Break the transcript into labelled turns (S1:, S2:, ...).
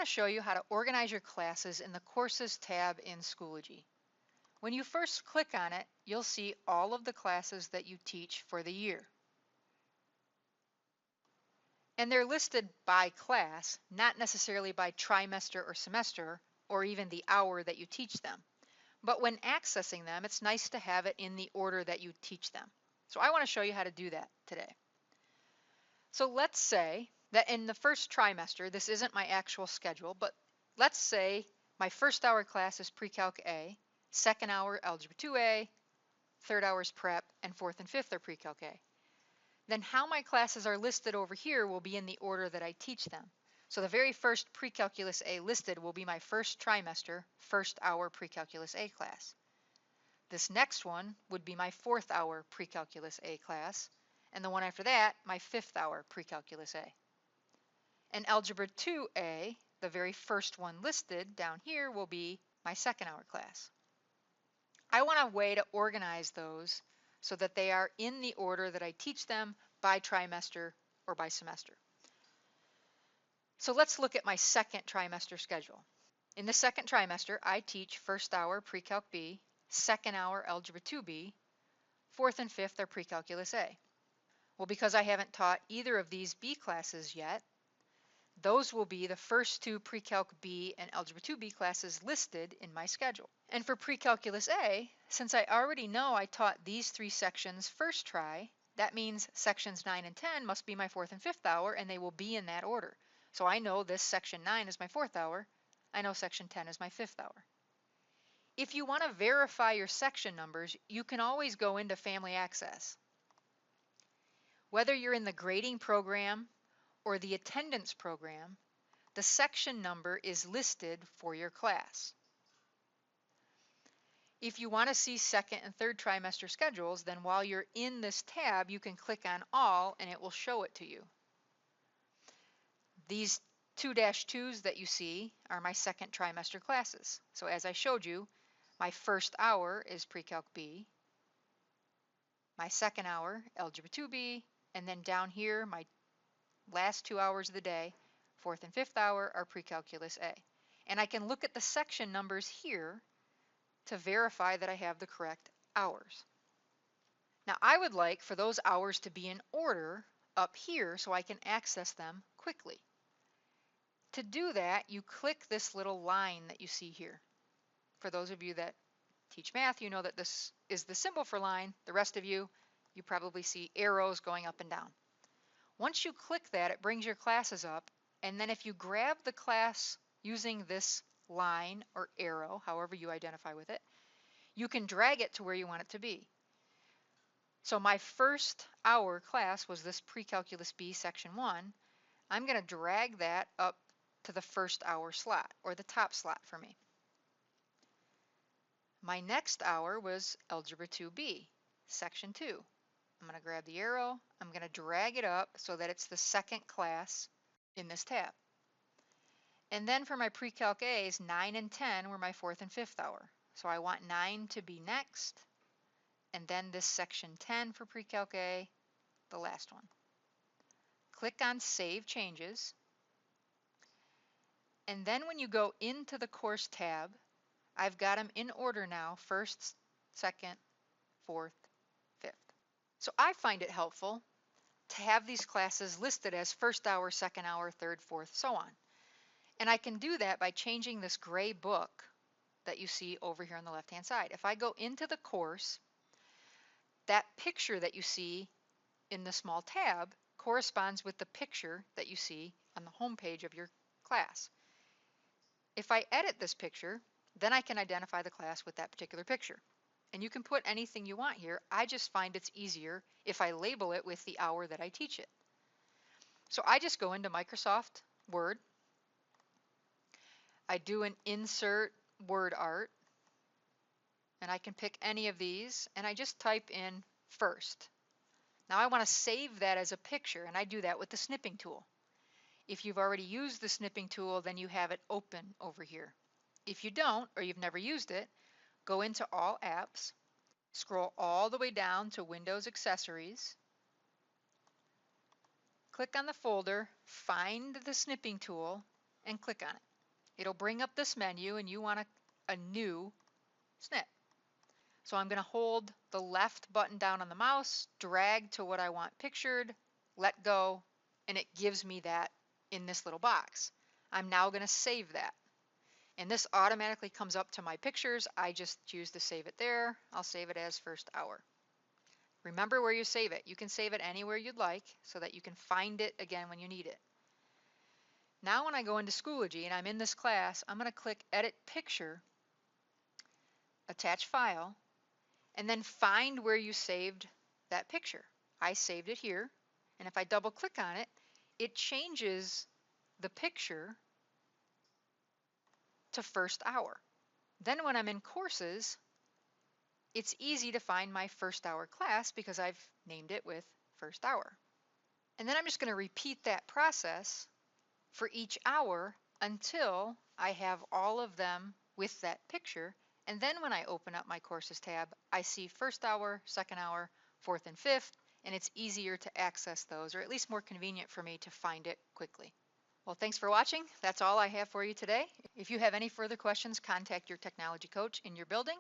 S1: to show you how to organize your classes in the Courses tab in Schoology. When you first click on it, you'll see all of the classes that you teach for the year. And they're listed by class, not necessarily by trimester or semester, or even the hour that you teach them. But when accessing them, it's nice to have it in the order that you teach them. So I want to show you how to do that today. So let's say that in the first trimester, this isn't my actual schedule, but let's say my first hour class is Pre-Calc A, second hour Algebra 2A, third hour is Prep, and fourth and fifth are Pre-Calc A. Then how my classes are listed over here will be in the order that I teach them. So the very first Pre-Calculus A listed will be my first trimester, first hour Pre-Calculus A class. This next one would be my fourth hour Pre-Calculus A class, and the one after that, my fifth hour Pre-Calculus A. And Algebra 2A, the very first one listed down here, will be my second hour class. I want a way to organize those so that they are in the order that I teach them by trimester or by semester. So let's look at my second trimester schedule. In the second trimester, I teach first hour Pre-Calc B, second hour Algebra 2B, fourth and fifth are Pre-Calculus A. Well, because I haven't taught either of these B classes yet, those will be the first two Pre-Calc B and Algebra 2B classes listed in my schedule. And for Pre-Calculus A, since I already know I taught these three sections first try, that means sections 9 and 10 must be my fourth and fifth hour, and they will be in that order. So I know this section 9 is my fourth hour, I know section 10 is my fifth hour. If you want to verify your section numbers, you can always go into Family Access. Whether you're in the grading program or the attendance program, the section number is listed for your class. If you want to see second and third trimester schedules, then while you're in this tab, you can click on All and it will show it to you. These 2-2s that you see are my second trimester classes. So as I showed you, my first hour is Pre-Calc B, my second hour, Algebra 2B, and then down here, my last 2 hours of the day, fourth and fifth hour, are Pre-Calculus A. And I can look at the section numbers here to verify that I have the correct hours. Now I would like for those hours to be in order up here so I can access them quickly. To do that, you click this little line that you see here. For those of you that teach math, you know that this is the symbol for line. The rest of you, you probably see arrows going up and down. Once you click that, it brings your classes up, and then if you grab the class using this line or arrow, however you identify with it, you can drag it to where you want it to be. So my first hour class was this Pre-Calculus B section 1. I'm going to drag that up to the first hour slot, or the top slot for me. My next hour was Algebra 2B, section 2. I'm going to grab the arrow, I'm going to drag it up so that it's the second class in this tab. And then for my Pre-Calc A's, 9 and 10 were my fourth and fifth hour. So I want 9 to be next, and then this section 10 for Pre-Calc A, the last one. Click on Save Changes, and then when you go into the Course tab, I've got them in order now, first, second, fourth, fifth. So I find it helpful to have these classes listed as first hour, second hour, third, fourth, so on. And I can do that by changing this gray book that you see over here on the left-hand side. If I go into the course, that picture that you see in the small tab corresponds with the picture that you see on the home page of your class. If I edit this picture, then I can identify the class with that particular picture. And you can put anything you want here. I just find it's easier if I label it with the hour that I teach it. So I just go into Microsoft Word. I do an Insert Word Art. And I can pick any of these, and I just type in first. Now I want to save that as a picture, and I do that with the snipping tool. If you've already used the snipping tool, then you have it open over here. If you don't, or you've never used it, go into All Apps, scroll all the way down to Windows Accessories, click on the folder, find the snipping tool, and click on it. It'll bring up this menu and you want a new snip. So I'm going to hold the left button down on the mouse, drag to what I want pictured, let go, and it gives me that in this little box. I'm now going to save that. And this automatically comes up to my pictures. I just choose to save it there. I'll save it as first hour. Remember where you save it. You can save it anywhere you'd like so that you can find it again when you need it. Now when I go into Schoology and I'm in this class, I'm going to click Edit Picture, Attach File, and then find where you saved that picture. I saved it here, and if I double click on it, it changes the picture to first hour. Then when I'm in courses, it's easy to find my first hour class because I've named it with first hour. And then I'm just going to repeat that process for each hour until I have all of them with that picture. And then when I open up my courses tab, I see first hour, second hour, fourth and fifth, and it's easier to access those, or at least more convenient for me to find it quickly. Well, thanks for watching. That's all I have for you today. If you have any further questions, contact your technology coach in your building